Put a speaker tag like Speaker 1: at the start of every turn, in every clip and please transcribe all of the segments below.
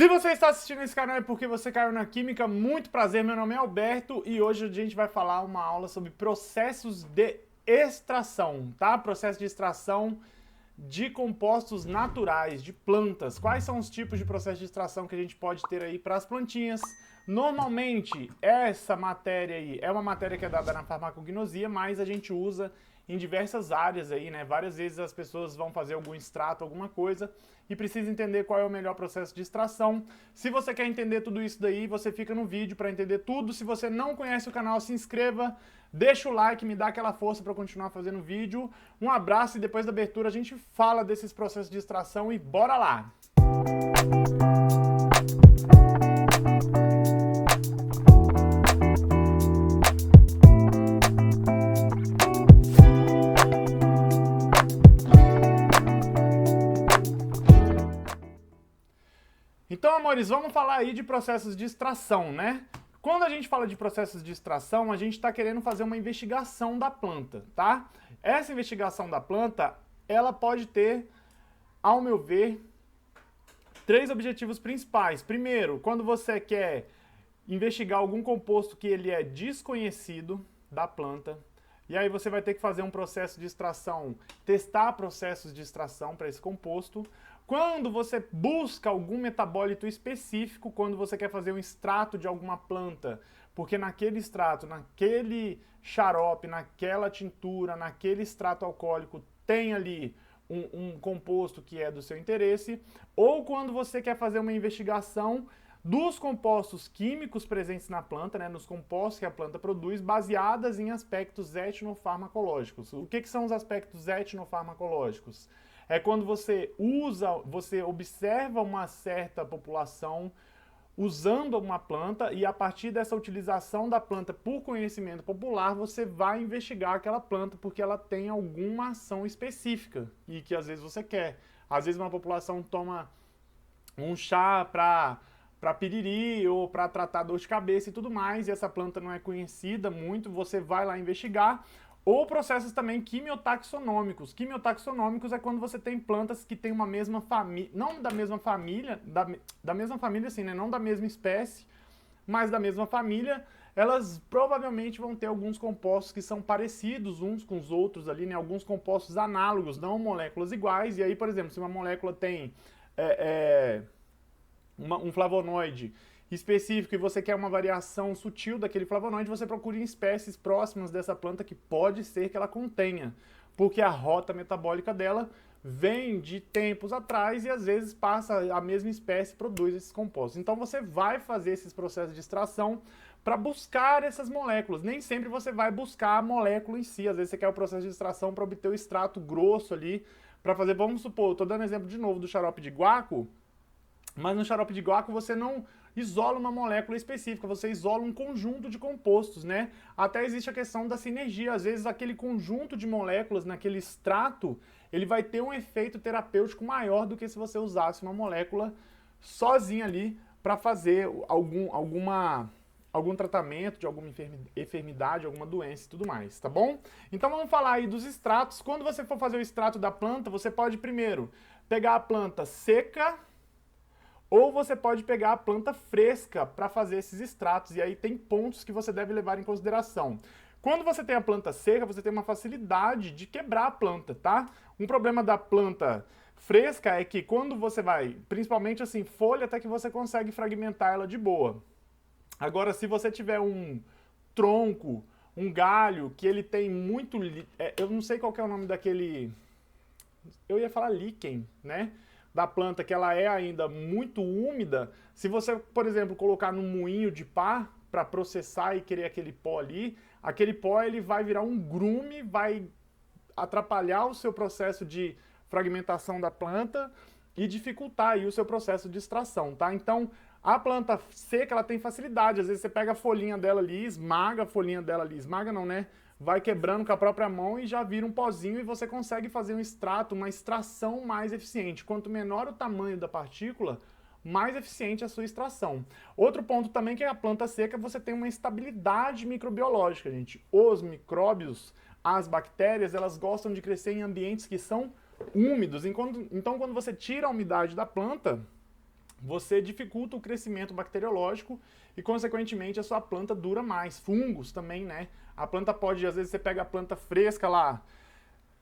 Speaker 1: Se você está assistindo esse canal é porque você caiu na química. Muito prazer, meu nome é Alberto e hoje a gente vai falar uma aula sobre processos de extração, tá? Processo de extração de compostos naturais, de plantas. Quais são os tipos de processo de extração que a gente pode ter aí para as plantinhas? Normalmente, essa matéria aí é uma matéria que é dada na farmacognosia, mas a gente usa em diversas áreas aí, né? Várias vezes as pessoas vão fazer algum extrato, alguma coisa, e precisa entender qual é o melhor processo de extração. Se você quer entender tudo isso daí, você fica no vídeo para entender tudo. Se você não conhece o canal, se inscreva, deixa o like, me dá aquela força para continuar fazendo vídeo. Um abraço e depois da abertura a gente fala desses processos de extração e bora lá! Então, amores, vamos falar aí de processos de extração, né? Quando a gente fala de processos de extração, a gente está querendo fazer uma investigação da planta, tá? Essa investigação da planta, ela pode ter, ao meu ver, três objetivos principais. Primeiro, quando você quer investigar algum composto que ele é desconhecido da planta, e aí você vai ter que fazer um processo de extração, testar processos de extração para esse composto. Quando você busca algum metabólito específico, quando você quer fazer um extrato de alguma planta, porque naquele extrato, naquele xarope, naquela tintura, naquele extrato alcoólico tem ali um composto que é do seu interesse, ou quando você quer fazer uma investigação dos compostos químicos presentes na planta, né, nos compostos que a planta produz, baseadas em aspectos etnofarmacológicos. O que são os aspectos etnofarmacológicos? É quando você observa uma certa população usando uma planta e a partir dessa utilização da planta por conhecimento popular, você vai investigar aquela planta porque ela tem alguma ação específica e que às vezes você quer. Às vezes uma população toma um chá para piriri ou para tratar dor de cabeça e tudo mais, e essa planta não é conhecida muito, você vai lá investigar. Ou processos também quimiotaxonômicos. Quimiotaxonômicos é quando você tem plantas que têm uma mesma família, não da mesma família, da mesma família assim, né? Não da mesma espécie, mas da mesma família, elas provavelmente vão ter alguns compostos que são parecidos uns com os outros ali, né? Alguns compostos análogos, não moléculas iguais, e aí, por exemplo, se uma molécula tem um flavonoide específico e você quer uma variação sutil daquele flavonoide, você procura em espécies próximas dessa planta que pode ser que ela contenha, porque a rota metabólica dela vem de tempos atrás e às vezes passa a mesma espécie produz esses compostos. Então você vai fazer esses processos de extração para buscar essas moléculas. Nem sempre você vai buscar a molécula em si, às vezes você quer o processo de extração para obter o extrato grosso ali, para fazer, vamos supor, estou dando exemplo de novo do xarope de guaco, mas no xarope de guaco você não isola uma molécula específica, você isola um conjunto de compostos, né? Até existe a questão da sinergia, às vezes aquele conjunto de moléculas naquele extrato, ele vai ter um efeito terapêutico maior do que se você usasse uma molécula sozinha ali para fazer algum tratamento de alguma enfermidade, alguma doença e tudo mais, tá bom? Então vamos falar aí dos extratos. Quando você for fazer o extrato da planta, você pode primeiro pegar a planta seca, ou você pode pegar a planta fresca para fazer esses extratos, e aí tem pontos que você deve levar em consideração. Quando você tem a planta seca, você tem uma facilidade de quebrar a planta, tá? Um problema da planta fresca é que quando você vai, principalmente assim, folha, até que você consegue fragmentar ela de boa. Agora, se você tiver um tronco, um galho, que ele tem muito... eu não sei qual que é o nome daquele... Eu ia falar líquen, né? Da planta, que ela é ainda muito úmida, se você, por exemplo, colocar num moinho de pá para processar e querer aquele pó ali, aquele pó ele vai virar um grume, vai atrapalhar o seu processo de fragmentação da planta e dificultar aí o seu processo de extração, tá? Então, a planta seca, ela tem facilidade, às vezes você pega a folhinha dela ali, esmaga a folhinha dela ali, esmaga não, né? Vai quebrando com a própria mão e já vira um pozinho e você consegue fazer um extrato, uma extração mais eficiente. Quanto menor o tamanho da partícula, mais eficiente a sua extração. Outro ponto também que é a planta seca, você tem uma estabilidade microbiológica, gente. Os micróbios, as bactérias, elas gostam de crescer em ambientes que são úmidos. Então, quando você tira a umidade da planta, você dificulta o crescimento bacteriológico e, consequentemente, a sua planta dura mais. Fungos também, né? A planta pode, às vezes você pega a planta fresca lá,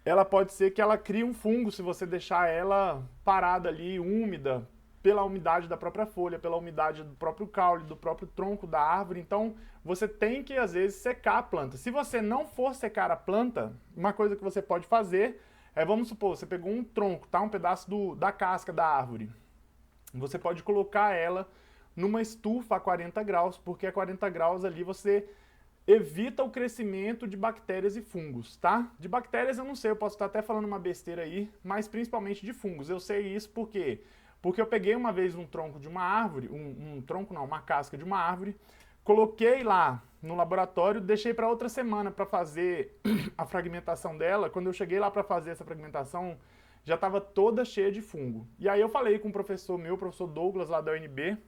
Speaker 1: ela pode ser que ela crie um fungo se você deixar ela parada ali, úmida, pela umidade da própria folha, pela umidade do próprio caule, do próprio tronco da árvore. Então, você tem que, às vezes, secar a planta. Se você não for secar a planta, uma coisa que você pode fazer é, vamos supor, você pegou um tronco, tá? Um pedaço da casca da árvore. Você pode colocar ela numa estufa a 40 graus, porque a 40 graus ali você evita o crescimento de bactérias e fungos, tá? De bactérias eu não sei, eu posso estar até falando uma besteira aí, mas principalmente de fungos. Eu sei isso porque eu peguei uma vez um tronco de uma árvore, uma casca de uma árvore, coloquei lá no laboratório, deixei para outra semana para fazer a fragmentação dela. Quando eu cheguei lá para fazer essa fragmentação, já estava toda cheia de fungo. E aí eu falei com o professor meu, o professor Douglas, lá da UNB,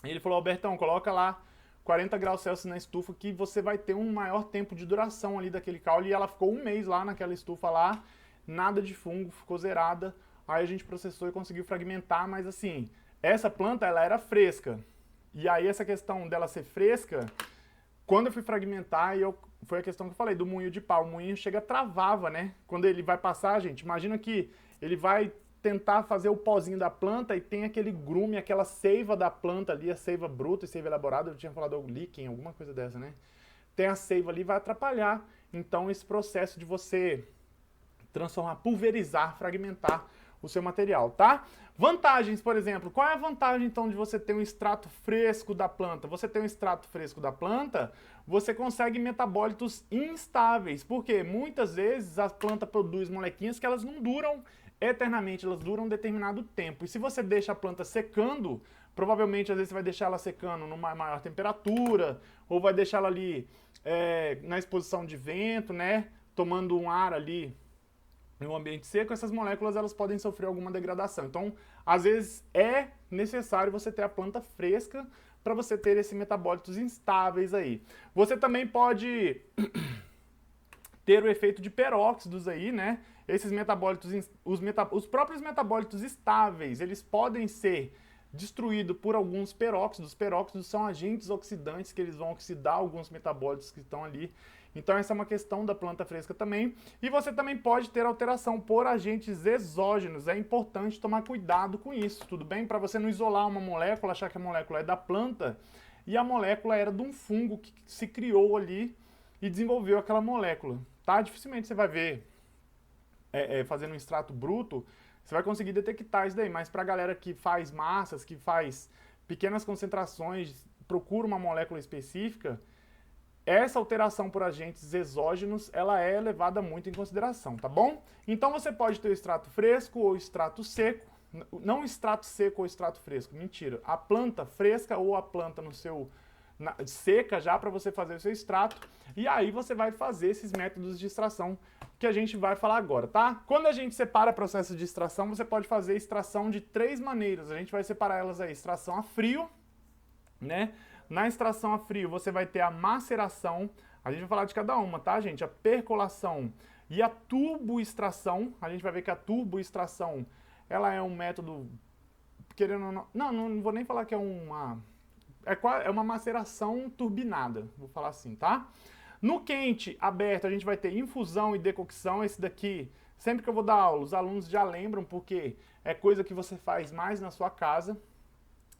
Speaker 1: e ele falou, Albertão, coloca lá 40 graus Celsius na estufa que você vai ter um maior tempo de duração ali daquele caule. E ela ficou um mês lá naquela estufa lá, nada de fungo, ficou zerada. Aí a gente processou e conseguiu fragmentar, mas assim, essa planta ela era fresca. E aí essa questão dela ser fresca, quando eu fui fragmentar, foi a questão que eu falei, do moinho de pau. O moinho chega, travava, né? Quando ele vai passar, gente, imagina que ele vai tentar fazer o pozinho da planta e tem aquele grume, aquela seiva da planta ali, a seiva bruta e seiva elaborada, eu tinha falado líquen, alguma coisa dessa, né? Tem a seiva ali, vai atrapalhar. Então esse processo de você transformar, pulverizar, fragmentar o seu material, tá? Vantagens, por exemplo, qual é a vantagem então de você ter um extrato fresco da planta? Você tem um extrato fresco da planta, você consegue metabólitos instáveis, porque muitas vezes a planta produz molequinhas que elas não duram eternamente, elas duram um determinado tempo. E se você deixa a planta secando, provavelmente às vezes você vai deixar ela secando numa maior temperatura, ou vai deixar ela ali na exposição de vento, né? Tomando um ar ali em um ambiente seco, essas moléculas elas podem sofrer alguma degradação. Então, às vezes é necessário você ter a planta fresca para você ter esses metabólitos instáveis aí. Você também pode ter o efeito de peróxidos aí, né? Esses metabólitos, os próprios metabólitos estáveis, eles podem ser destruídos por alguns peróxidos. Peróxidos são agentes oxidantes que eles vão oxidar alguns metabólitos que estão ali. Então essa é uma questão da planta fresca também. E você também pode ter alteração por agentes exógenos. É importante tomar cuidado com isso, tudo bem? Para você não isolar uma molécula, achar que a molécula é da planta e a molécula era de um fungo que se criou ali e desenvolveu aquela molécula, tá? Dificilmente você vai ver fazendo um extrato bruto, você vai conseguir detectar isso daí, mas para a galera que faz massas, que faz pequenas concentrações, procura uma molécula específica, essa alteração por agentes exógenos, ela é levada muito em consideração, tá bom? Então você pode ter o extrato fresco ou extrato seco, não extrato seco ou extrato fresco, mentira, a planta fresca ou a planta seca já para você fazer o seu extrato, e aí você vai fazer esses métodos de extração que a gente vai falar agora, tá? Quando a gente separa processos de extração, você pode fazer extração de 3 maneiras. A gente vai separar elas aí, extração a frio, né? Na extração a frio você vai ter a maceração, a gente vai falar de cada uma, tá, gente? A percolação e a turboextração. A gente vai ver que a turboextração, ela é um método, querendo ou não vou nem falar que é uma maceração turbinada, vou falar assim, tá? No quente, aberto, a gente vai ter infusão e decocção. Esse daqui, sempre que eu vou dar aula, os alunos já lembram, porque é coisa que você faz mais na sua casa.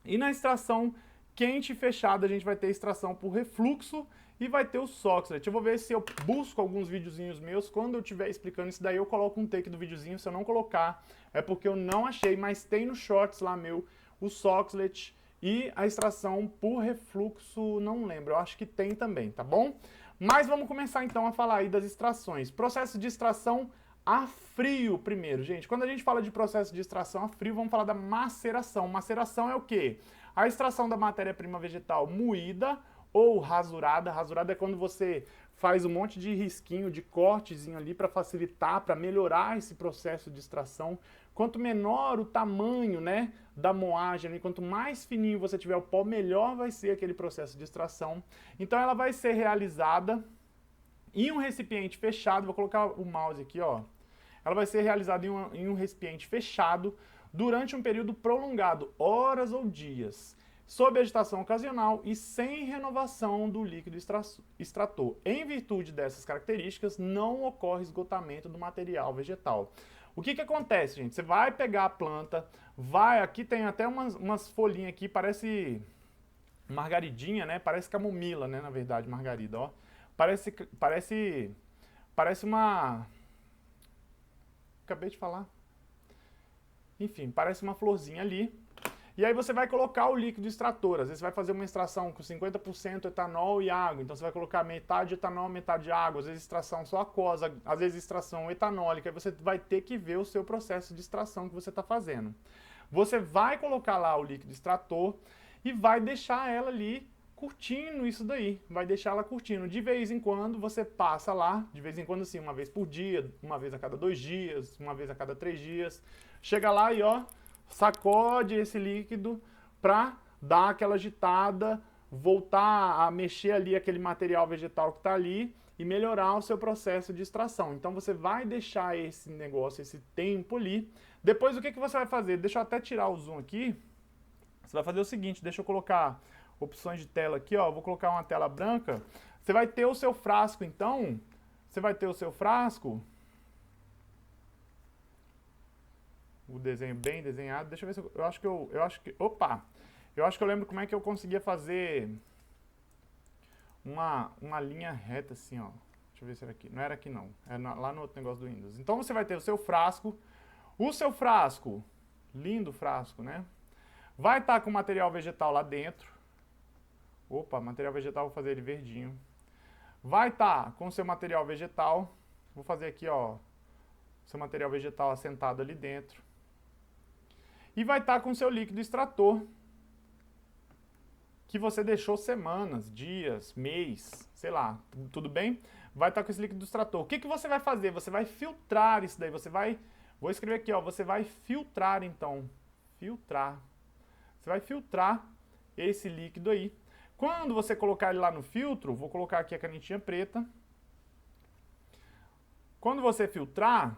Speaker 1: E na extração quente e fechada, a gente vai ter extração por refluxo e vai ter o Soxhlet. Eu vou ver se eu busco alguns videozinhos meus. Quando eu estiver explicando isso daí, eu coloco um take do videozinho. Se eu não colocar, é porque eu não achei, mas tem no shorts lá meu, o Soxhlet e a extração por refluxo, não lembro, eu acho que tem também, tá bom? Mas vamos começar então a falar aí das extrações. Processo de extração a frio primeiro, gente. Quando a gente fala de processo de extração a frio, vamos falar da maceração. Maceração é o quê? A extração da matéria-prima vegetal moída ou rasurada. Rasurada é quando você faz um monte de risquinho, de cortezinho ali para facilitar, para melhorar esse processo de extração. Quanto menor o tamanho, né, da moagem, e quanto mais fininho você tiver o pó, melhor vai ser aquele processo de extração. Então ela vai ser realizada em um recipiente fechado. Vou colocar o mouse aqui, ó. Ela vai ser realizada em um recipiente fechado, durante um período prolongado, horas ou dias, sob agitação ocasional e sem renovação do líquido extrator. Em virtude dessas características, não ocorre esgotamento do material vegetal. O que acontece, gente? Você vai pegar a planta, aqui tem até umas folhinhas aqui, parece margaridinha, né? Parece camomila, né? Na verdade, margarida, ó. Parece uma... Acabei de falar. Enfim, parece uma florzinha ali. E aí você vai colocar o líquido extrator. Às vezes você vai fazer uma extração com 50% etanol e água. Então você vai colocar metade etanol, metade água. Às vezes extração só aquosa, às vezes extração etanólica. Aí você vai ter que ver o seu processo de extração que você está fazendo. Você vai colocar lá o líquido extrator e vai deixar ela ali curtindo isso daí. Vai deixar ela curtindo. De vez em quando você passa lá, de vez em quando assim, uma vez por dia, uma vez a cada 2 dias, uma vez a cada 3 dias. Chega lá e ó, sacode esse líquido para dar aquela agitada, voltar a mexer ali aquele material vegetal que está ali e melhorar o seu processo de extração. Então você vai deixar esse negócio, esse tempo ali. Depois o que você vai fazer? Deixa eu até tirar o zoom aqui. Você vai fazer o seguinte, deixa eu colocar opções de tela aqui, ó. Vou colocar uma tela branca. Você vai ter o seu frasco, então. Você vai ter o seu frasco. O desenho bem desenhado. Deixa eu ver se eu acho que opa! Eu acho que eu lembro como é que eu conseguia fazer uma linha reta assim, ó. Deixa eu ver se era aqui. Não era aqui não. Era lá no outro negócio do Windows. Então você vai ter o seu frasco. O seu frasco, lindo frasco, né? Vai estar com material vegetal lá dentro. Opa, material vegetal, vou fazer ele verdinho. Vai estar com o seu material vegetal. Vou fazer aqui, ó, seu material vegetal assentado ali dentro. E vai estar com o seu líquido extrator, que você deixou semanas, dias, mês, sei lá, tudo bem? Vai estar com esse líquido extrator. O que você vai fazer? Você vai filtrar isso daí, vou escrever aqui, ó, você vai filtrar então, filtrar. Você vai filtrar esse líquido aí. Quando você colocar ele lá no filtro, vou colocar aqui a canetinha preta. Quando você filtrar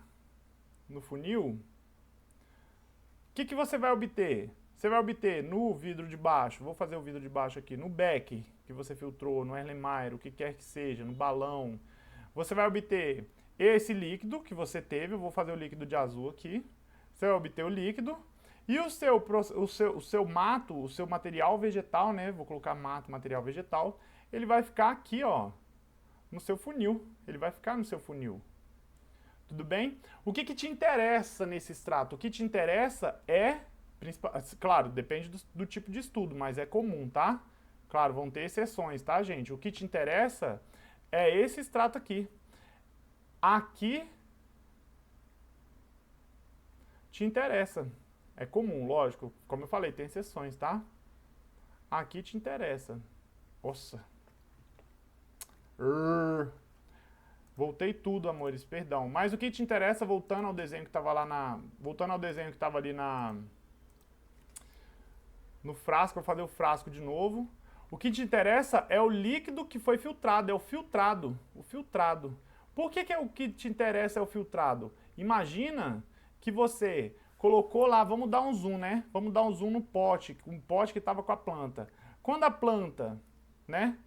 Speaker 1: no funil, o que você vai obter? Você vai obter no vidro de baixo, vou fazer o vidro de baixo aqui, no beck que você filtrou, no Erlenmeyer, o que quer que seja, no balão. Você vai obter esse líquido que você teve, eu vou fazer o líquido de azul aqui. Você vai obter o líquido. E o seu mato, o seu material vegetal, né? Vou colocar material vegetal. Ele vai ficar aqui, ó, no seu funil. Ele vai ficar no seu funil. Tudo bem? O que te interessa nesse extrato? O que te interessa é, claro, depende do tipo de estudo, mas é comum, tá? Claro, vão ter exceções, tá, gente? O que te interessa é esse extrato aqui. Aqui te interessa. É comum, lógico. Como eu falei, tem exceções, tá? Aqui te interessa. Nossa. Voltei tudo, amores, perdão. Mas o que te interessa, voltando ao desenho que estava lá voltando ao desenho que estava ali no frasco, vou fazer o frasco de novo. O que te interessa é o líquido que foi filtrado, é o filtrado. O filtrado. Por que o que te interessa é o filtrado? Imagina que você colocou lá, vamos dar um zoom, né? Vamos dar um zoom no pote, um pote que estava com a planta. Quando a planta, né?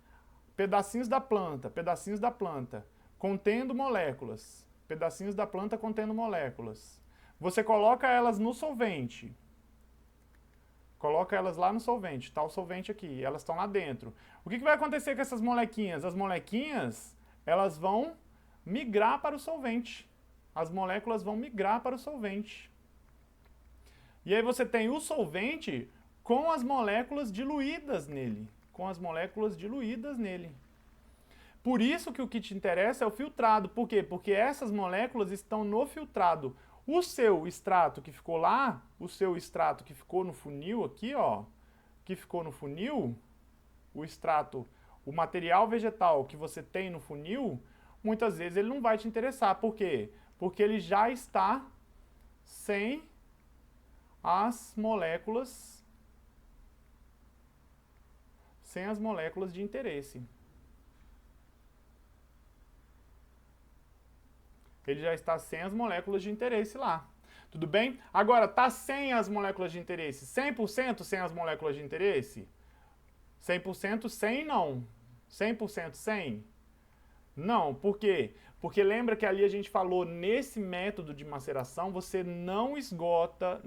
Speaker 1: Pedacinhos da planta, contendo moléculas. Pedacinhos da planta contendo moléculas. Você coloca elas no solvente. Coloca elas lá no solvente. Tá o solvente aqui, elas estão lá dentro. O que vai acontecer com essas molequinhas? As molequinhas, elas vão migrar para o solvente. As moléculas vão migrar para o solvente. E aí você tem o solvente com as moléculas diluídas nele. Por isso que o que te interessa é o filtrado. Por quê? Porque essas moléculas estão no filtrado. O seu extrato que ficou lá, o seu extrato que ficou no funil aqui, ó, que ficou no funil, o extrato, o material vegetal que você tem no funil, muitas vezes ele não vai te interessar. Por quê? Porque ele já está sem as moléculas de interesse. Ele já está sem as moléculas de interesse lá. Tudo bem? Agora, tá sem as moléculas de interesse? 100% sem as moléculas de interesse? 100% sem não. 100% sem? Não, por quê? Porque lembra que ali a gente falou, nesse método de maceração, você não esgota,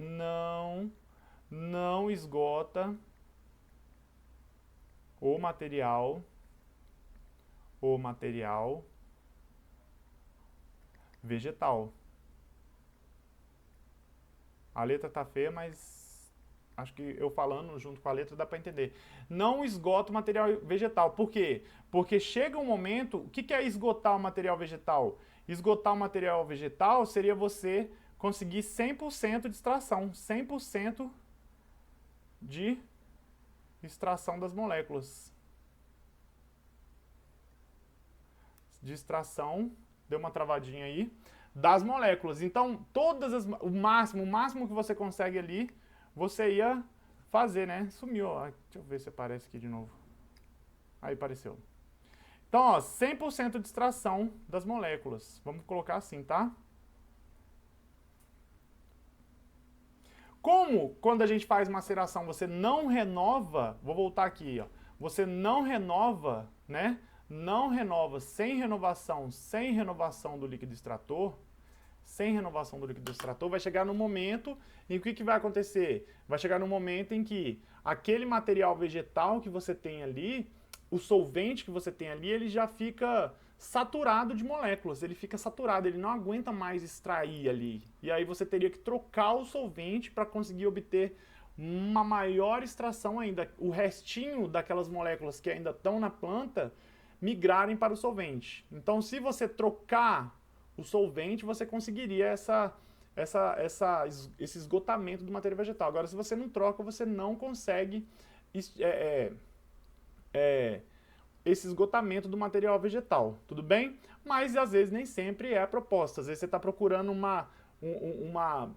Speaker 1: não esgota o material vegetal. A letra tá feia, mas acho que eu falando junto com a letra dá para entender. Não esgota o material vegetal. Por quê? Porque chega um momento... O que é esgotar o material vegetal? Esgotar o material vegetal seria você conseguir 100% de extração. 100% de extração das moléculas. De extração, deu uma travadinha aí, das moléculas. Então, o máximo que você consegue ali, você ia fazer, né? Sumiu, ó. Deixa eu ver se aparece aqui de novo. Aí apareceu. Então, ó, 100% de extração das moléculas. Vamos colocar assim, tá? Como quando a gente faz maceração, você não renova, vou voltar aqui, ó. Você não renova, né? Não renova, sem renovação do líquido extrator, vai chegar no momento em que vai acontecer? Vai chegar no momento em que aquele material vegetal que você tem ali, o solvente que você tem ali, ele já fica saturado de moléculas, ele fica saturado, ele não aguenta mais extrair ali. E aí você teria que trocar o solvente para conseguir obter uma maior extração ainda. O restinho daquelas moléculas que ainda estão na planta migrarem para o solvente. Então, se você trocar o solvente, você conseguiria esse esgotamento do material vegetal. Agora, se você não troca, você não consegue esse esgotamento do material vegetal, tudo bem? Mas, às vezes, nem sempre é a proposta. Às vezes, você está procurando um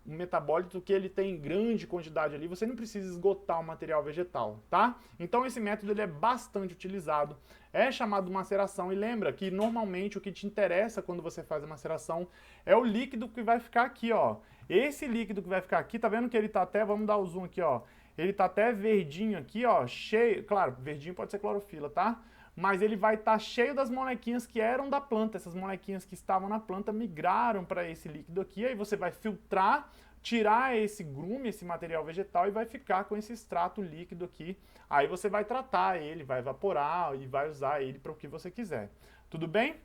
Speaker 1: metabólito que ele tem grande quantidade ali, você não precisa esgotar o material vegetal, tá? Então esse método ele é bastante utilizado, é chamado maceração, e lembra que normalmente o que te interessa quando você faz a maceração é o líquido que vai ficar aqui, ó. Esse líquido que vai ficar aqui, tá vendo que ele tá até, vamos dar o zoom aqui, ó, ele tá até verdinho aqui, ó, cheio, claro, verdinho pode ser clorofila, tá? Mas ele vai estar cheio das molequinhas que eram da planta. Essas molequinhas que estavam na planta migraram para esse líquido aqui. Aí você vai filtrar, tirar esse grume, esse material vegetal e vai ficar com esse extrato líquido aqui. Aí você vai tratar ele, vai evaporar e vai usar ele para o que você quiser. Tudo bem?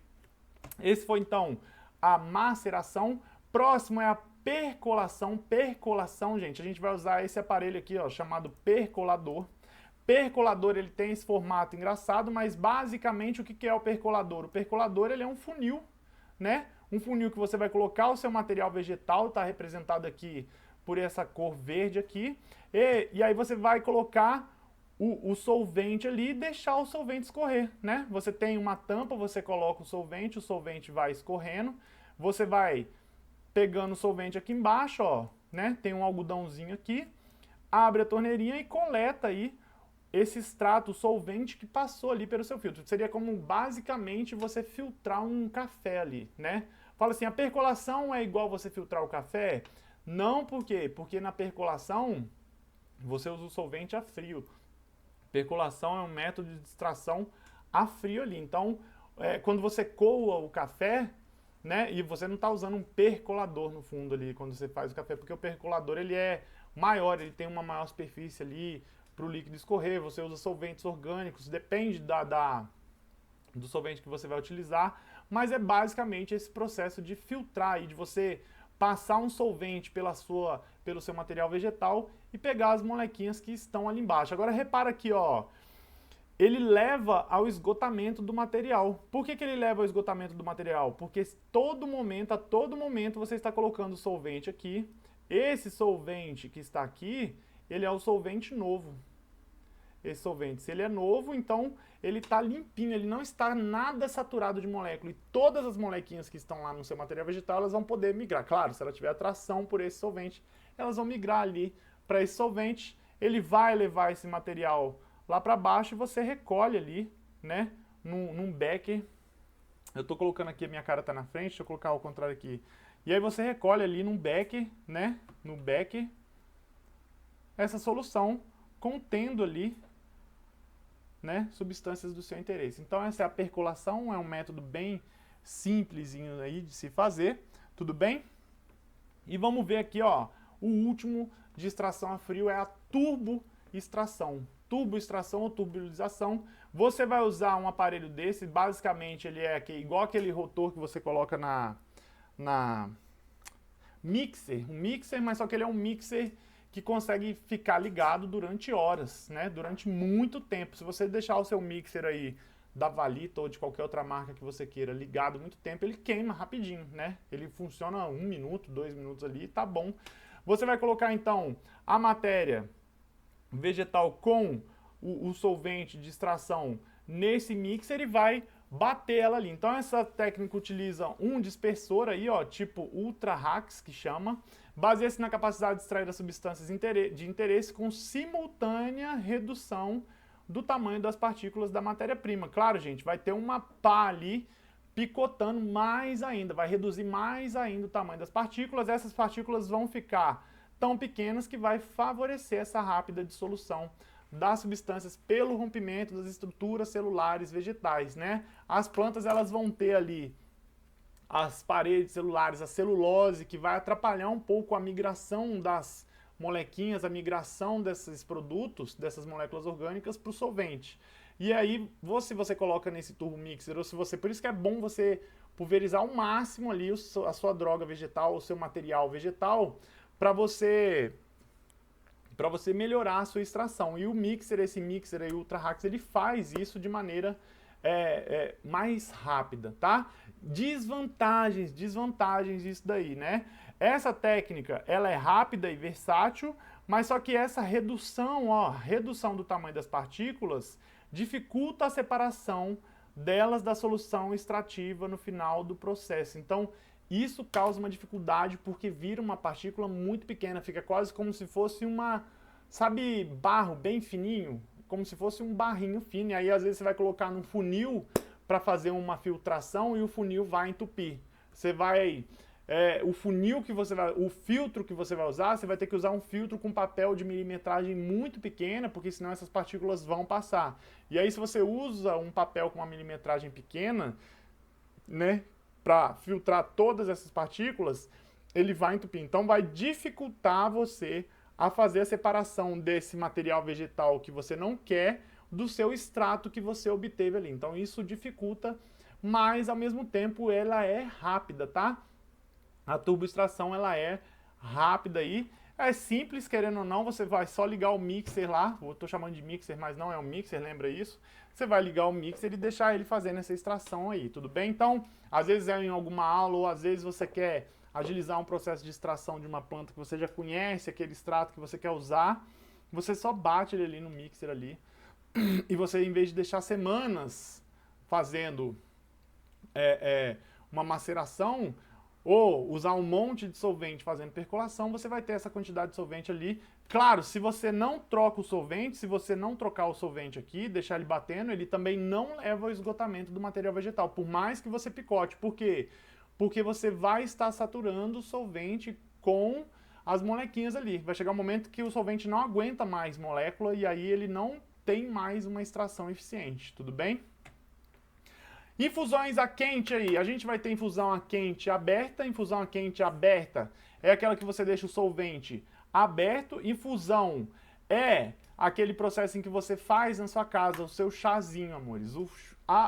Speaker 1: Esse foi então a maceração. Próximo é a percolação. Percolação, gente, a gente vai usar esse aparelho aqui, ó, chamado percolador. Percolador, ele tem esse formato engraçado, mas basicamente o que é o percolador? O percolador, ele é um funil, né? Um funil que você vai colocar o seu material vegetal, está representado aqui por essa cor verde aqui, e aí você vai colocar o solvente ali e deixar o solvente escorrer, né? Você tem uma tampa, você coloca o solvente vai escorrendo, você vai pegando o solvente aqui embaixo, ó, né? Tem um algodãozinho aqui, abre a torneirinha e coleta aí esse extrato, solvente que passou ali pelo seu filtro. Seria como basicamente você filtrar um café ali, né? Fala assim, a percolação é igual você filtrar o café? Não, por quê? Porque na percolação você usa o solvente a frio. Percolação é um método de extração a frio ali. Então, quando você coa o café, né, e você não está usando um percolador no fundo ali quando você faz o café, porque o percolador ele é maior, ele tem uma maior superfície ali, para o líquido escorrer, você usa solventes orgânicos, depende do solvente que você vai utilizar, mas é basicamente esse processo de filtrar e de você passar um solvente pelo seu material vegetal e pegar as molequinhas que estão ali embaixo. Agora repara aqui, ó, ele leva ao esgotamento do material. Por que ele leva ao esgotamento do material? Porque a todo momento você está colocando solvente aqui, esse solvente que está aqui, ele é o solvente novo. Esse solvente, se ele é novo, então ele está limpinho, ele não está nada saturado de molécula. E todas as molequinhas que estão lá no seu material vegetal, elas vão poder migrar. Claro, se ela tiver atração por esse solvente, elas vão migrar ali para esse solvente. Ele vai levar esse material lá para baixo e você recolhe ali, né, num becker. Eu estou colocando aqui, a minha cara está na frente, deixa eu colocar ao contrário aqui. E aí você recolhe ali no becker, né? No becker, essa solução contendo ali, né, substâncias do seu interesse. Então essa é a percolação, é um método bem simplesinho aí de se fazer, tudo bem? E vamos ver aqui, ó, o último de extração a frio é a turboextração. Turboextração ou turbilização. Você vai usar um aparelho desse, basicamente ele é igual aquele rotor que você coloca na mixer, um mixer, mas só que ele é um mixer que consegue ficar ligado durante horas, né? Durante muito tempo. Se você deixar o seu mixer aí da Valita ou de qualquer outra marca que você queira ligado muito tempo, ele queima rapidinho, né? Ele funciona 1 minuto, 2 minutos ali, tá bom. Você vai colocar então a matéria vegetal com o solvente de extração nesse mixer e vai bater ela ali. Então essa técnica utiliza um dispersor aí, ó, tipo Ultra Rax, que chama, baseia-se na capacidade de extrair as substâncias de interesse com simultânea redução do tamanho das partículas da matéria-prima. Claro, gente, vai ter uma pá ali picotando mais ainda, vai reduzir mais ainda o tamanho das partículas. Essas partículas vão ficar tão pequenas que vai favorecer essa rápida dissolução das substâncias pelo rompimento das estruturas celulares vegetais, né? As plantas elas vão ter ali as paredes celulares, a celulose, que vai atrapalhar um pouco a migração das molequinhas, a migração desses produtos, dessas moléculas orgânicas para o solvente. E aí, se você coloca nesse turbo mixer, ou se você, por isso que é bom você pulverizar ao máximo ali a sua droga vegetal, o seu material vegetal, para você melhorar a sua extração. E o mixer, esse mixer aí, Ultra Rax, ele faz isso de maneira mais rápida, tá? Desvantagens disso daí, né? Essa técnica, ela é rápida e versátil, mas só que essa redução, ó, redução do tamanho das partículas, dificulta a separação delas da solução extrativa no final do processo. Então, isso causa uma dificuldade porque vira uma partícula muito pequena, fica quase como se fosse sabe, barro bem fininho? Como se fosse um barrinho fino, e aí às vezes você vai colocar num funil para fazer uma filtração e o funil vai entupir. Você vai... o funil que você vai... O filtro que você vai usar, você vai ter que usar um filtro com papel de milimetragem muito pequena, porque senão essas partículas vão passar. E aí se você usa um papel com uma milimetragem pequena, né, para filtrar todas essas partículas, ele vai entupir. Então vai dificultar você a fazer a separação desse material vegetal que você não quer do seu extrato que você obteve ali. Então isso dificulta, mas ao mesmo tempo ela é rápida, tá? A turboextração ela é rápida aí. É simples, querendo ou não, você vai só ligar o mixer lá, eu tô chamando de mixer, mas não é um mixer, lembra isso? Você vai ligar o mixer e deixar ele fazendo essa extração aí, tudo bem? Então, às vezes é em alguma aula, ou às vezes você quer agilizar um processo de extração de uma planta que você já conhece, aquele extrato que você quer usar, você só bate ele ali no mixer ali, e você, em vez de deixar semanas fazendo uma maceração, ou usar um monte de solvente fazendo percolação, você vai ter essa quantidade de solvente ali. Claro, se você não troca o solvente, se você não trocar o solvente aqui, deixar ele batendo, ele também não leva ao esgotamento do material vegetal, por mais que você picote. Por quê? Porque você vai estar saturando o solvente com as molequinhas ali. Vai chegar um momento que o solvente não aguenta mais molécula e aí ele não tem mais uma extração eficiente, tudo bem? Infusões a quente aí, a gente vai ter infusão a quente aberta. Infusão a quente aberta é aquela que você deixa o solvente aberto. Infusão é aquele processo em que você faz na sua casa o seu chazinho, amores.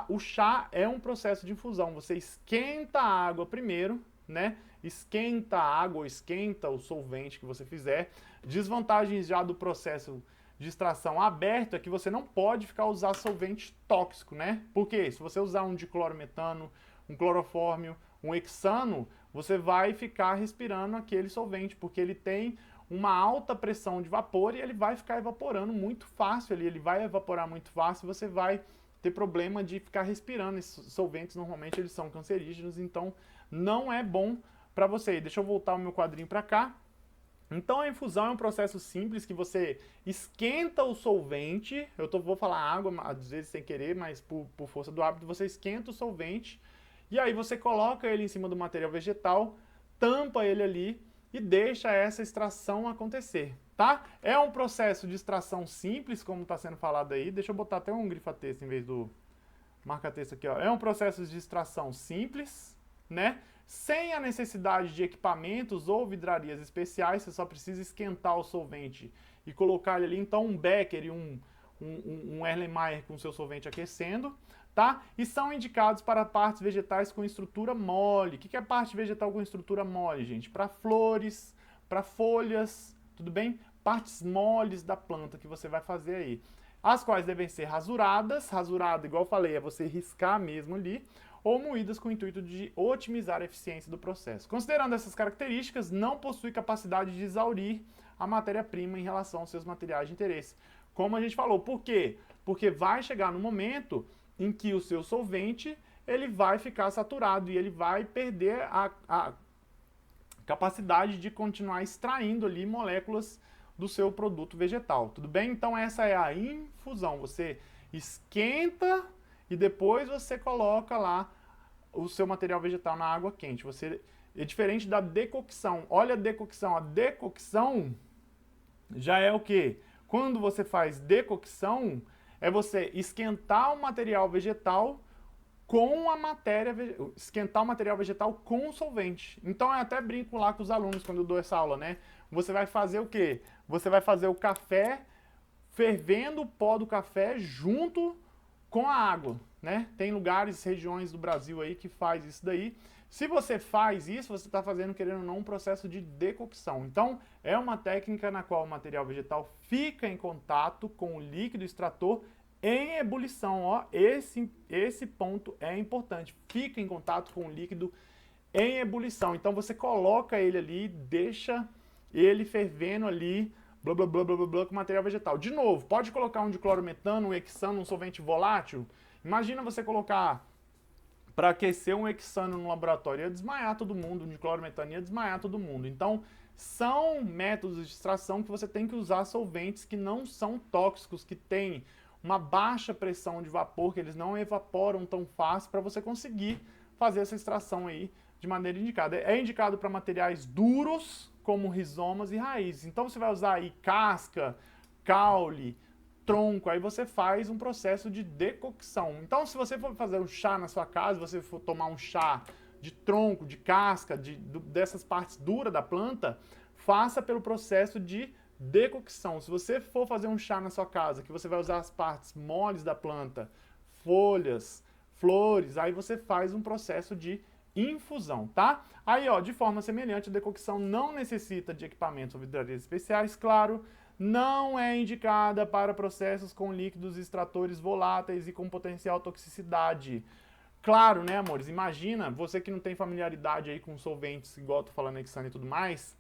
Speaker 1: O chá é um processo de infusão. Você esquenta a água primeiro, né? Esquenta a água ou esquenta o solvente que você fizer. Desvantagens já do processo de extração aberto é que você não pode ficar usando solvente tóxico, né? Porque se você usar um diclorometano, um clorofórmio, um hexano, você vai ficar respirando aquele solvente, porque ele tem uma alta pressão de vapor e ele vai ficar evaporando muito fácil ali, ele vai evaporar muito fácil e você vai ter problema de ficar respirando. Esses solventes normalmente eles são cancerígenos, então não é bom para você. Deixa eu voltar o meu quadrinho para cá. Então a infusão é um processo simples que você esquenta o solvente, vou falar água às vezes sem querer, mas por força do hábito, você esquenta o solvente e aí você coloca ele em cima do material vegetal, tampa ele ali e deixa essa extração acontecer, tá? É um processo de extração simples, como está sendo falado aí. Deixa eu botar até um grifa-texto em vez do marca-texto aqui, ó. É um processo de extração simples, né? Sem a necessidade de equipamentos ou vidrarias especiais, você só precisa esquentar o solvente e colocar ele ali. Então, um Becker e um Erlenmeyer com seu solvente aquecendo, tá? E são indicados para partes vegetais com estrutura mole. O que é parte vegetal com estrutura mole, gente? Para flores, para folhas, tudo bem? Partes moles da planta que você vai fazer aí. As quais devem ser rasuradas. Rasurado, igual eu falei, é você riscar mesmo ali, ou moídas com o intuito de otimizar a eficiência do processo. Considerando essas características, não possui capacidade de exaurir a matéria-prima em relação aos seus materiais de interesse. Como a gente falou, por quê? Porque vai chegar no momento em que o seu solvente ele vai ficar saturado e ele vai perder a capacidade de continuar extraindo ali moléculas do seu produto vegetal, tudo bem? Então essa é a infusão, você esquenta e depois você coloca lá o seu material vegetal na água quente. É diferente da decocção. Olha a decocção já é o quê? Quando você faz decocção, é você esquentar o material vegetal com a matéria, esquentar o material vegetal com o solvente. Então eu até brinco lá com os alunos quando eu dou essa aula, né? Você vai fazer o quê? Você vai fazer o café fervendo o pó do café junto com a água, né? Tem lugares, regiões do Brasil aí que faz isso daí. Se você faz isso, você está fazendo, querendo ou não, um processo de decocção. Então, é uma técnica na qual o material vegetal fica em contato com o líquido extrator em ebulição. Ó, esse ponto é importante. Fica em contato com o líquido em ebulição. Então, você coloca ele ali, deixa ele fervendo ali, blá, blá, blá, blá, blá, blá, com material vegetal. De novo, pode colocar um diclorometano, um hexano, um solvente volátil. Imagina você colocar para aquecer um hexano no laboratório, ia desmaiar todo mundo, um diclorometano ia desmaiar todo mundo. Então, são métodos de extração que você tem que usar solventes que não são tóxicos, que têm uma baixa pressão de vapor, que eles não evaporam tão fácil, para você conseguir fazer essa extração aí de maneira indicada. É indicado para materiais duros, como rizomas e raízes. Então, você vai usar aí casca, caule, tronco, aí você faz um processo de decocção. Então, se você for fazer um chá na sua casa, você for tomar um chá de tronco, de casca, dessas partes duras da planta, faça pelo processo de decocção. Se você for fazer um chá na sua casa, que você vai usar as partes moles da planta, folhas, flores, aí você faz um processo de infusão, tá? Aí, ó, de forma semelhante, a decocção não necessita de equipamentos ou vidrarias especiais, claro, não é indicada para processos com líquidos extratores voláteis e com potencial toxicidade. Claro, né, amores? Imagina, você que não tem familiaridade aí com solventes, igual eu tô falando hexano e tudo mais,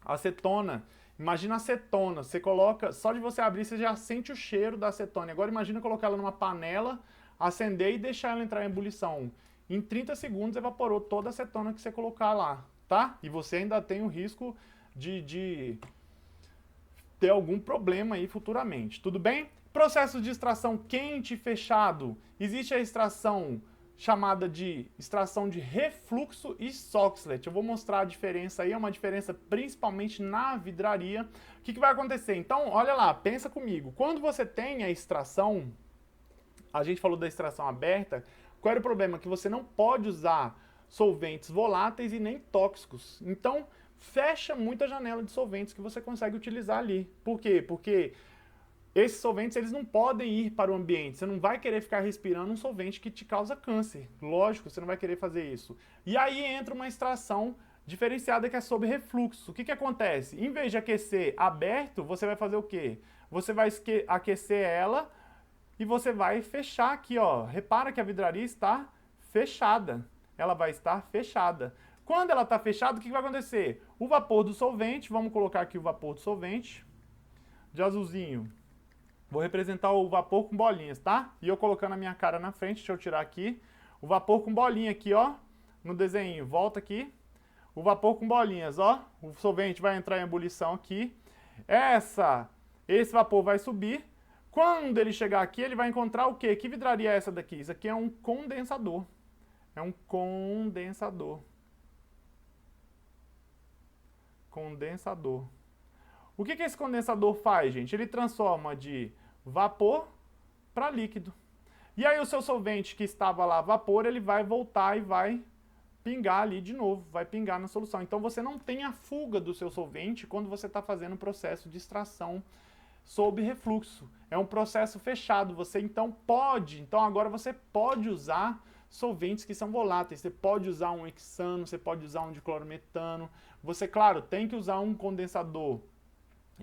Speaker 1: acetona. Imagina acetona, você coloca, só de você abrir você já sente o cheiro da acetona. Agora imagina colocar ela numa panela, acender e deixar ela entrar em ebulição. Em 30 segundos evaporou toda a acetona que você colocar lá, tá? E você ainda tem o risco de ter algum problema aí futuramente, tudo bem? Processo de extração quente e fechado. Existe a extração chamada de extração de refluxo e Soxhlet. Eu vou mostrar a diferença aí, é uma diferença principalmente na vidraria. O que vai acontecer? Então, olha lá, pensa comigo. Quando você tem a extração, a gente falou da extração aberta, qual era o problema? Que você não pode usar solventes voláteis e nem tóxicos. Então, fecha muito a janela de solventes que você consegue utilizar ali. Por quê? Porque esses solventes eles não podem ir para o ambiente. Você não vai querer ficar respirando um solvente que te causa câncer. Lógico, você não vai querer fazer isso. E aí entra uma extração diferenciada que é sob refluxo. O que acontece? Em vez de aquecer aberto, você vai fazer o quê? Você vai aquecer ela e você vai fechar aqui, ó. Repara que a vidraria está fechada. Ela vai estar fechada. Quando ela está fechada, o que vai acontecer? O vapor do solvente, vamos colocar aqui o vapor do solvente, de azulzinho. Vou representar o vapor com bolinhas, tá? E eu colocando a minha cara na frente, deixa eu tirar aqui. O vapor com bolinha aqui, ó, no desenho, volta aqui. O vapor com bolinhas, ó. O solvente vai entrar em ebulição aqui. Esse vapor vai subir. Quando ele chegar aqui, ele vai encontrar o quê? Que vidraria é essa daqui? Isso aqui é um condensador. É um condensador. condensador. O que esse condensador faz, gente? Ele transforma de vapor para líquido. E aí o seu solvente que estava lá vapor, ele vai voltar e vai pingar ali de novo, vai pingar na solução. Então você não tem a fuga do seu solvente quando você está fazendo o processo de extração sob refluxo. É um processo fechado. Você então agora você pode usar solventes que são voláteis. Você pode usar um hexano, você pode usar um diclorometano. Você, claro, tem que usar um condensador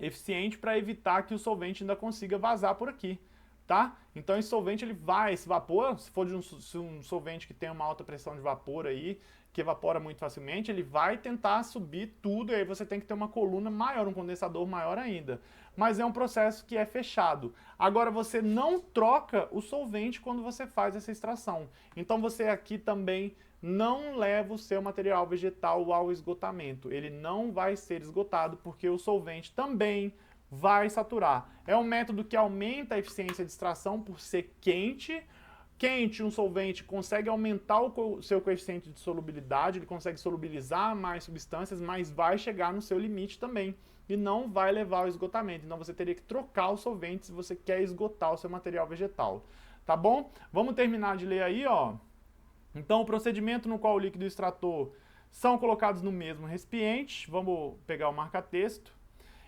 Speaker 1: eficiente para evitar que o solvente ainda consiga vazar por aqui, tá? Então esse solvente, esse vapor, se for de um solvente que tem uma alta pressão de vapor aí, que evapora muito facilmente, ele vai tentar subir tudo e aí você tem que ter uma coluna maior, um condensador maior ainda. Mas é um processo que é fechado. Agora você não troca o solvente quando você faz essa extração. Então você aqui também não leva o seu material vegetal ao esgotamento. Ele não vai ser esgotado porque o solvente também vai saturar. É um método que aumenta a eficiência de extração por ser quente. Quente, um solvente consegue aumentar o seu coeficiente de solubilidade, ele consegue solubilizar mais substâncias, mas vai chegar no seu limite também e não vai levar ao esgotamento. Então você teria que trocar o solvente se você quer esgotar o seu material vegetal. Tá bom? Vamos terminar de ler aí, ó. Então o procedimento no qual o líquido e o extrator são colocados no mesmo recipiente, vamos pegar o marca-texto,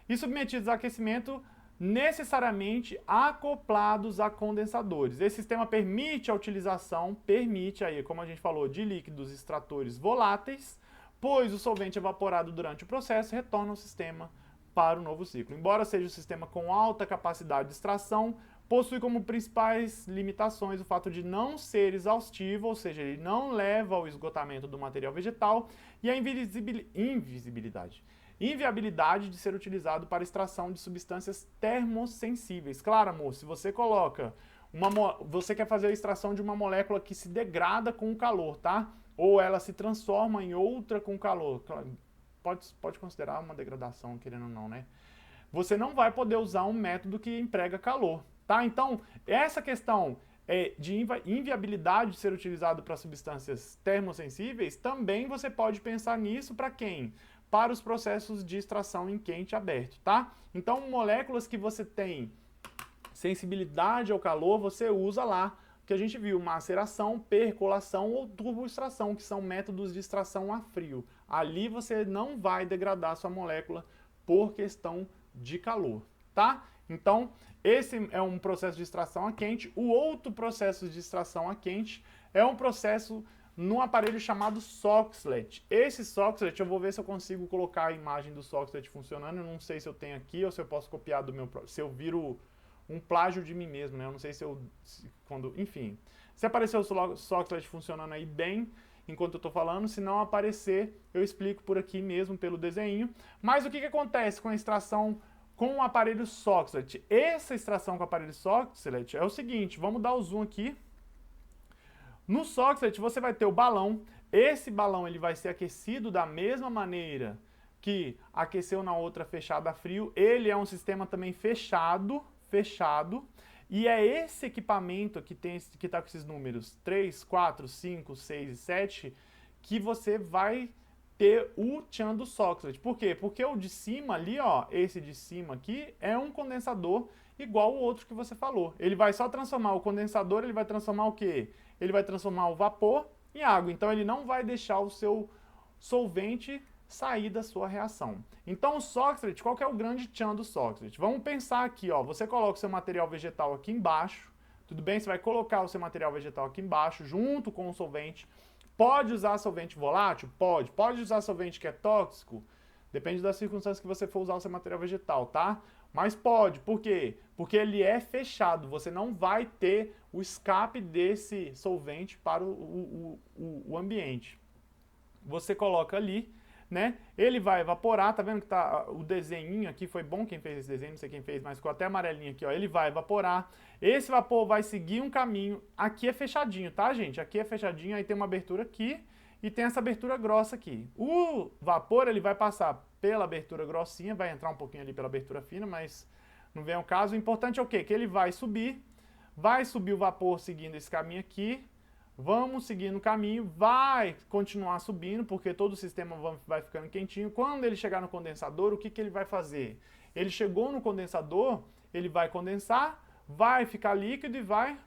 Speaker 1: e submetidos a aquecimento necessariamente acoplados a condensadores. Esse sistema permite a utilização, aí, como a gente falou, de líquidos extratores voláteis, pois o solvente evaporado durante o processo retorna ao sistema para o novo ciclo. Embora seja um sistema com alta capacidade de extração, possui como principais limitações o fato de não ser exaustivo, ou seja, ele não leva ao esgotamento do material vegetal, e a inviabilidade de ser utilizado para extração de substâncias termossensíveis. Claro, amor, se você coloca você quer fazer a extração de uma molécula que se degrada com o calor, tá? Ou ela se transforma em outra com calor. Pode considerar uma degradação, querendo ou não, né? Você não vai poder usar um método que emprega calor, tá? Então, essa questão de inviabilidade de ser utilizado para substâncias termossensíveis, também você pode pensar nisso para quem? Para os processos de extração em quente aberto, tá? Então, moléculas que você tem sensibilidade ao calor, você usa lá, que a gente viu, maceração, percolação ou turboextração, que são métodos de extração a frio. Ali você não vai degradar sua molécula por questão de calor, tá? Então, esse é um processo de extração a quente. O outro processo de extração a quente é um processo num aparelho chamado Soxhlet. Esse Soxhlet, eu vou ver se eu consigo colocar a imagem do Soxhlet funcionando. Eu não sei se eu tenho aqui ou se eu posso copiar do meu... Se eu viro um plágio de mim mesmo, né? Eu não sei se eu... enfim, se aparecer o Soxhlet funcionando aí bem, enquanto eu estou falando, se não aparecer, eu explico por aqui mesmo, pelo desenho. Mas o que acontece com a extração com o aparelho Soxhlet? Essa extração com o aparelho Soxhlet é o seguinte, vamos dar o zoom aqui. No Soxhlet você vai ter o balão, esse balão ele vai ser aquecido da mesma maneira que aqueceu na outra fechada a frio, ele é um sistema também fechado, e é esse equipamento que está com esses números 3, 4, 5, 6 e 7 que você vai ter o tchan do Soxhlet. Por quê? Porque o de cima ali, ó, esse de cima aqui, é um condensador igual o outro que você falou. Ele vai só transformar o condensador, ele vai transformar o quê? Ele vai transformar o vapor em água. Então ele não vai deixar o seu solvente sair da sua reação. Então o Soxhlet, qual que é o grande tchan do Soxhlet? Vamos pensar aqui, ó, você coloca o seu material vegetal aqui embaixo, tudo bem? Você vai colocar o seu material vegetal aqui embaixo, junto com o solvente. Pode usar solvente volátil? Pode. Pode usar solvente que é tóxico? Depende das circunstâncias que você for usar o seu material vegetal, tá? Mas pode. Por quê? Porque ele é fechado. Você não vai ter o escape desse solvente para o ambiente. Você coloca ali, né? Ele vai evaporar, tá vendo que tá o desenho aqui, foi bom quem fez esse desenho, não sei quem fez, mas ficou até amarelinho aqui, ó. Ele vai evaporar, esse vapor vai seguir um caminho, aqui é fechadinho, tá, gente? Aqui é fechadinho, aí tem uma abertura aqui e tem essa abertura grossa aqui. O vapor, ele vai passar pela abertura grossinha, vai entrar um pouquinho ali pela abertura fina, mas não vem ao caso. O importante é o quê? Que ele vai subir o vapor seguindo esse caminho aqui, vamos seguir no caminho, vai continuar subindo, porque todo o sistema vai ficando quentinho. Quando ele chegar no condensador, o que ele vai fazer? Ele chegou no condensador, ele vai condensar, vai ficar líquido e vai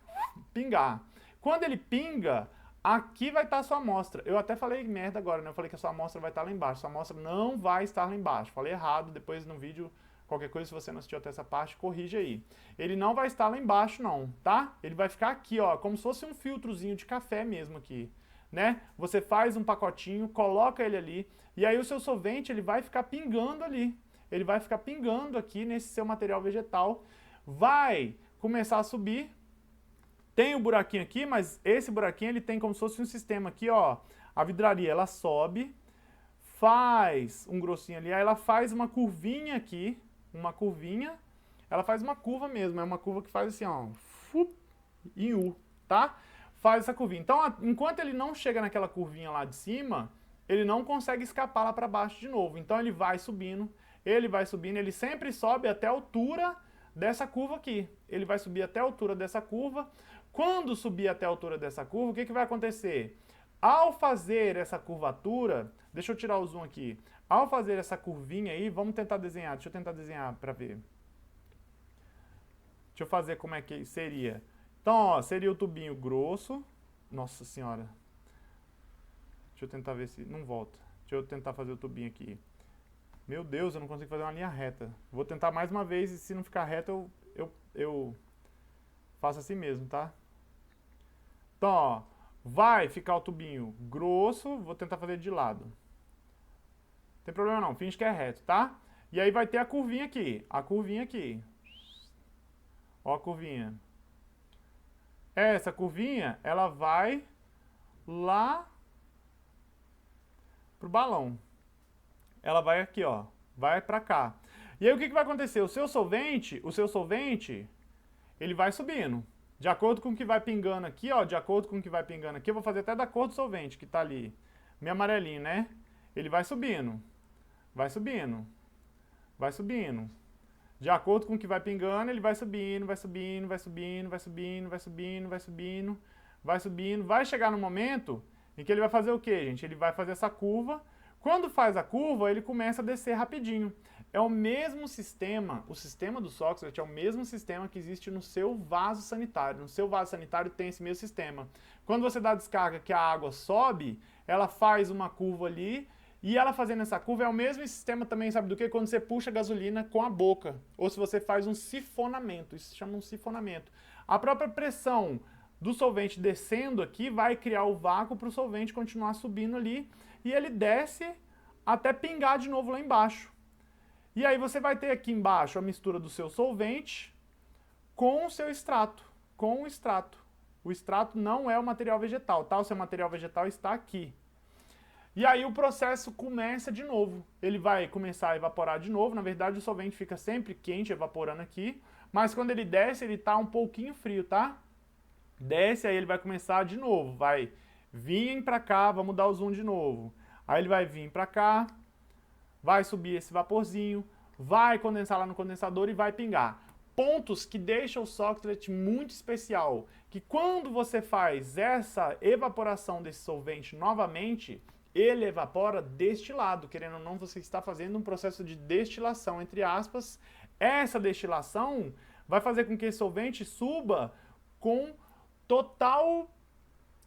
Speaker 1: pingar. Quando ele pinga, aqui vai estar a sua amostra. Eu até falei merda agora, né? Eu falei que a sua amostra vai estar lá embaixo. Sua amostra não vai estar lá embaixo. Falei errado, depois no vídeo, qualquer coisa, se você não assistiu até essa parte, corrige aí. Ele não vai estar lá embaixo não, tá? Ele vai ficar aqui, ó, como se fosse um filtrozinho de café mesmo aqui, né? Você faz um pacotinho, coloca ele ali, e aí o seu solvente, ele vai ficar pingando ali. Ele vai ficar pingando aqui nesse seu material vegetal. Vai começar a subir. Tem um buraquinho aqui, mas esse buraquinho ele tem como se fosse um sistema aqui, ó. A vidraria, ela sobe, faz um grossinho ali, aí ela faz uma curvinha aqui, uma curvinha, ela faz uma curva mesmo, é uma curva que faz assim, ó, em U, tá? Faz essa curvinha. Então, enquanto ele não chega naquela curvinha lá de cima, ele não consegue escapar lá para baixo de novo. Então ele vai subindo, ele sempre sobe até a altura dessa curva aqui. Ele vai subir até a altura dessa curva. Quando subir até a altura dessa curva, o que vai acontecer? Ao fazer essa curvatura, deixa eu tirar o zoom aqui. Ao fazer essa curvinha aí, vamos tentar desenhar. Deixa eu tentar desenhar para ver. Deixa eu fazer como é que seria. Então, ó, seria o tubinho grosso. Nossa senhora. Deixa eu tentar ver se... Não volta. Deixa eu tentar fazer o tubinho aqui. Meu Deus, eu não consigo fazer uma linha reta. Vou tentar mais uma vez e se não ficar reto, eu faço assim mesmo, tá? Então, ó, vai ficar o tubinho grosso, vou tentar fazer de lado. Não tem problema não, finge que é reto, tá? E aí vai ter a curvinha aqui, Ó a curvinha. Essa curvinha, ela vai lá pro balão. Ela vai aqui, ó, vai pra cá. E aí o que vai acontecer? O seu solvente, ele vai subindo. De acordo com o que vai pingando aqui, ó, eu vou fazer até da cor do solvente que tá ali. Meio amarelinho, né? Ele vai subindo. Vai subindo. Vai subindo. De acordo com o que vai pingando, ele vai subindo, vai subindo, vai subindo, vai subindo, vai subindo, vai subindo, vai subindo. Vai chegar no momento em que ele vai fazer o quê, gente? Ele vai fazer essa curva. Quando faz a curva, ele começa a descer rapidinho. É o mesmo sistema, o sistema do Soxhlet é o mesmo sistema que existe no seu vaso sanitário. No seu vaso sanitário tem esse mesmo sistema. Quando você dá a descarga que a água sobe, ela faz uma curva ali, e ela fazendo essa curva é o mesmo sistema também, sabe do que? Quando você puxa a gasolina com a boca, ou se você faz um sifonamento, isso se chama um sifonamento. A própria pressão do solvente descendo aqui vai criar o vácuo para o solvente continuar subindo ali, e ele desce até pingar de novo lá embaixo. E aí você vai ter aqui embaixo a mistura do seu solvente com o seu extrato, com o extrato. O extrato não é o material vegetal, tá? O seu material vegetal está aqui. E aí o processo começa de novo. Ele vai começar a evaporar de novo. Na verdade, o solvente fica sempre quente, evaporando aqui. Mas quando ele desce, ele tá um pouquinho frio, tá? Desce, aí ele vai começar de novo. Vai vir pra cá, vamos dar o zoom de novo. Aí ele vai vir pra cá, vai subir esse vaporzinho, vai condensar lá no condensador e vai pingar. Pontos que deixam o Soxhlet muito especial, que quando você faz essa evaporação desse solvente novamente, ele evapora deste lado, querendo ou não, você está fazendo um processo de destilação, entre aspas. Essa destilação vai fazer com que esse solvente suba com total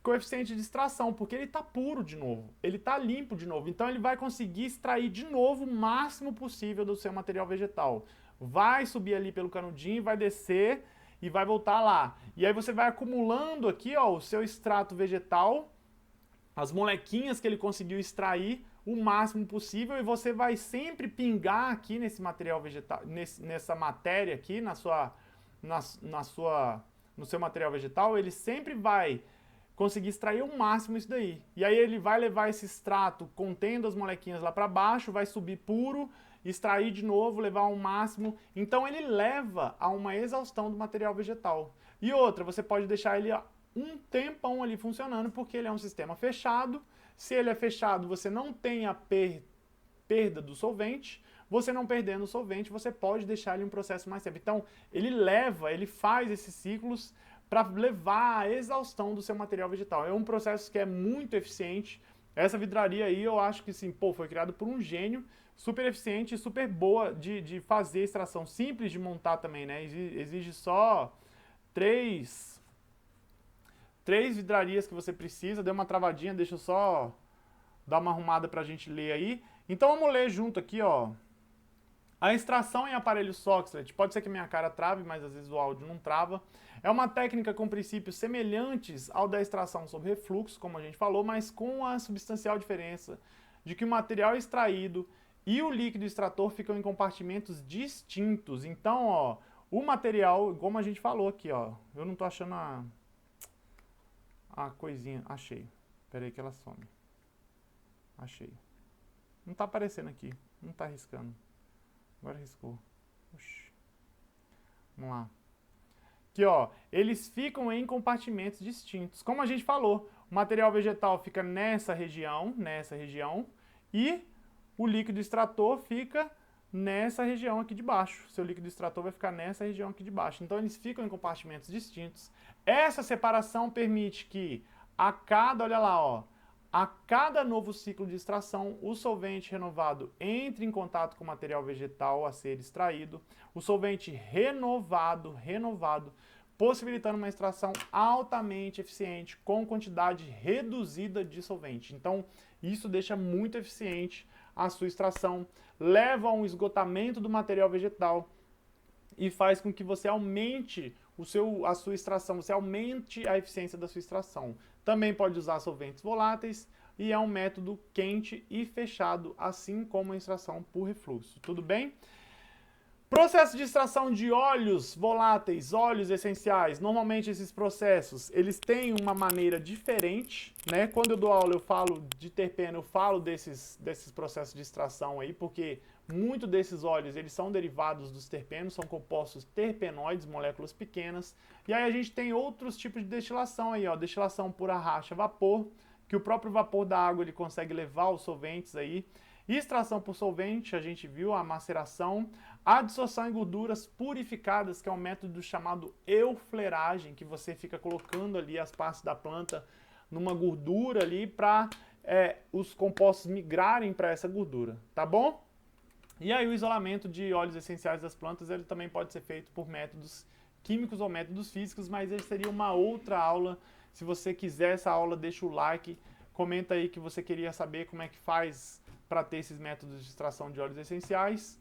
Speaker 1: coeficiente de extração, porque ele está puro de novo, ele está limpo de novo, então ele vai conseguir extrair de novo o máximo possível do seu material vegetal. Vai subir ali pelo canudinho, vai descer e vai voltar lá. E aí você vai acumulando aqui, ó, o seu extrato vegetal, as molequinhas que ele conseguiu extrair o máximo possível, e você vai sempre pingar aqui nesse material vegetal, nessa matéria aqui, no seu material vegetal, ele sempre vai conseguir extrair o máximo isso daí. E aí ele vai levar esse extrato contendo as molequinhas lá para baixo, vai subir puro, extrair de novo, levar ao máximo. Então ele leva a uma exaustão do material vegetal. E outra, você pode deixar ele um tempão ali funcionando, porque ele é um sistema fechado. Se ele é fechado, você não tem a perda do solvente. Você não perdendo o solvente, você pode deixar ele em um processo mais tempo. Então, ele faz esses ciclos para levar à exaustão do seu material vegetal. É um processo que é muito eficiente. Essa vidraria aí, eu acho que sim, pô, foi criado por um gênio, super eficiente e super boa de fazer extração, simples de montar também, né? Exige só três vidrarias que você precisa. Deu uma travadinha, deixa eu só dar uma arrumada pra gente ler aí. Então vamos ler junto aqui, ó. A extração em aparelho Soxhlet, pode ser que minha cara trave, mas às vezes o áudio não trava. É uma técnica com princípios semelhantes ao da extração sob refluxo, como a gente falou, mas com a substancial diferença de que o material extraído e o líquido extrator ficam em compartimentos distintos. Então, ó, o material, como a gente falou aqui, ó, eu não tô achando a coisinha, achei. Espera aí que ela some. Achei. Não tá aparecendo aqui, não tá riscando. Agora riscou. Oxi. Vamos lá. Aqui, ó, eles ficam em compartimentos distintos. Como a gente falou, o material vegetal fica nessa região, e o líquido extrator fica nessa região aqui de baixo. Seu líquido extrator vai ficar nessa região aqui de baixo. Então eles ficam em compartimentos distintos. Essa separação permite que olha lá, ó, a cada novo ciclo de extração, o solvente renovado entre em contato com o material vegetal a ser extraído, o solvente renovado, possibilitando uma extração altamente eficiente com quantidade reduzida de solvente. Então, isso deixa muito eficiente a sua extração, leva a um esgotamento do material vegetal e faz com que você aumente a sua extração, você aumente a eficiência da sua extração. Também pode usar solventes voláteis e é um método quente e fechado, assim como a extração por refluxo. Tudo bem? Processo de extração de óleos voláteis, óleos essenciais. Normalmente esses processos, eles têm uma maneira diferente, né? Quando eu dou aula eu falo de terpeno, eu falo desses processos de extração aí, porque muitos desses óleos, eles são derivados dos terpenos, são compostos terpenoides, moléculas pequenas. E aí a gente tem outros tipos de destilação aí, ó, destilação por arracha vapor, que o próprio vapor da água ele consegue levar os solventes aí. Extração por solvente, a gente viu a maceração, a dissolução em gorduras purificadas, que é um método chamado eufleragem, que você fica colocando ali as partes da planta numa gordura ali para os compostos migrarem para essa gordura, tá bom? E aí o isolamento de óleos essenciais das plantas, ele também pode ser feito por métodos químicos ou métodos físicos, mas ele seria uma outra aula. Se você quiser essa aula, deixa o like, comenta aí que você queria saber como é que faz para ter esses métodos de extração de óleos essenciais.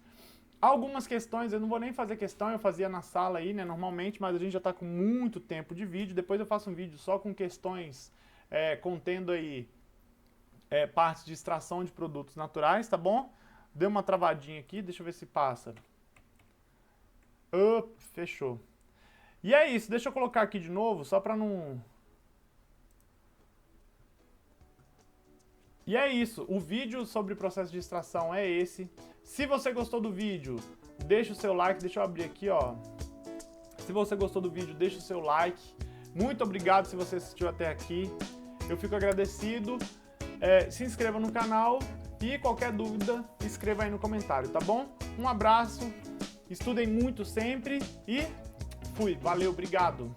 Speaker 1: Algumas questões, eu não vou nem fazer questão, eu fazia na sala aí, né, normalmente, mas a gente já está com muito tempo de vídeo. Depois eu faço um vídeo só com questões contendo aí partes de extração de produtos naturais, tá bom? Deu uma travadinha aqui, deixa eu ver se passa. Fechou. E é isso, deixa eu colocar aqui de novo, só para não... E é isso, o vídeo sobre o processo de extração é esse. Se você gostou do vídeo, deixa o seu like, deixa eu abrir aqui, ó. Se você gostou do vídeo, deixa o seu like. Muito obrigado se você assistiu até aqui. Eu fico agradecido. Se inscreva no canal e qualquer dúvida, escreva aí no comentário, tá bom? Um abraço, estudem muito sempre e fui. Valeu, obrigado.